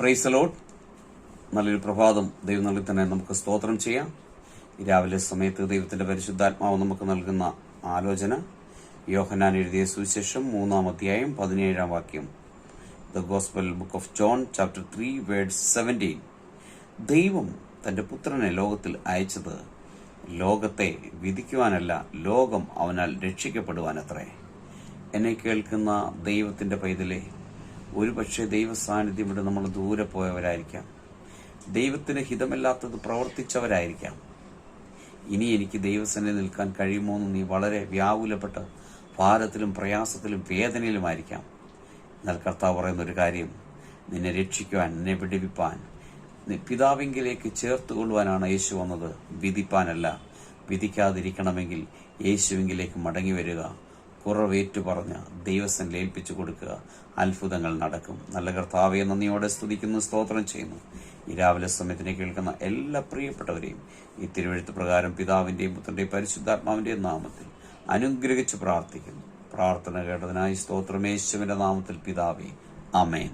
Praise the Lord. നല്ലൊരു പ്രഭാതം ദൈവം നൽകി തന്നെ നമുക്ക് സ്തോത്രം ചെയ്യാം. ഈ രാവിലെ സമയത്ത് ദൈവത്തിന്റെ പരിശുദ്ധാത്മാവ് നമുക്ക് നൽകുന്ന ആലോചന യോഹന്നാൻ എഴുതിയ സുവിശേഷം 3-ാം അധ്യായം 17-ാം വാക്യം. The gospel book of John chapter 3 verse 17. ദൈവം തന്റെ പുത്രനെ ലോകത്തിൽ അയച്ചത് ലോകത്തെ വിധിക്കുവാനല്ല, ലോകം അവനാൽ രക്ഷിക്കപ്പെടുവാനത്രേ. എന്നെ കേൾക്കുന്ന ദൈവത്തിന്റെ പൈതലേ, ഒരുപക്ഷെ ദൈവസാന്നിധ്യം ഇവിടെ നമ്മൾ ദൂരെ പോയവരായിരിക്കാം. ദൈവത്തിന് ഹിതമല്ലാത്തത് പ്രവർത്തിച്ചവരായിരിക്കാം. ഇനി എനിക്ക് ദൈവസന്നിധി നിൽക്കാൻ കഴിയുമോ എന്ന് നീ വളരെ വ്യാകുലപ്പെട്ട് ഭാരത്തിലും പ്രയാസത്തിലും വേദനയിലുമായിരിക്കാം. എന്നാൽ കർത്താവ് പറയുന്ന ഒരു കാര്യം, നിന്നെ രക്ഷിക്കുവാൻ, നിന്നെ വിടുവിപ്പാൻ, പിതാവിങ്കിലേക്ക് ചേർത്തുകൊള്ളുവാനാണ് യേശു വന്നത്, വിധിപ്പാനല്ല. വിധിക്കാതിരിക്കണമെങ്കിൽ യേശുവിങ്കിലേക്ക് മടങ്ങി വരിക, കുറവേറ്റു പറഞ്ഞ് ദൈവസന്നിധിയിൽ ഏൽപ്പിച്ചു കൊടുക്കുക. അത്ഭുതങ്ങൾ നടക്കും. നല്ല കർത്താവെ, നന്ദിയോടെ സ്തുതിക്കുന്നു, സ്തോത്രം ചെയ്യുന്നു. ഈ രാവിലെ സമയത്തിനെ കേൾക്കുന്ന എല്ലാ പ്രിയപ്പെട്ടവരെയും ഈ തിരുവെഴുത്ത് പ്രകാരം പിതാവിന്റെയും പുത്രന്റെയും പരിശുദ്ധാത്മാവിന്റെയും നാമത്തിൽ അനുഗ്രഹിച്ച് പ്രാർത്ഥിക്കുന്നു. പ്രാർത്ഥന കേട്ടതിനായി സ്തോത്രം. യേശുവിന്റെ നാമത്തിൽ പിതാവേ, ആമേൻ.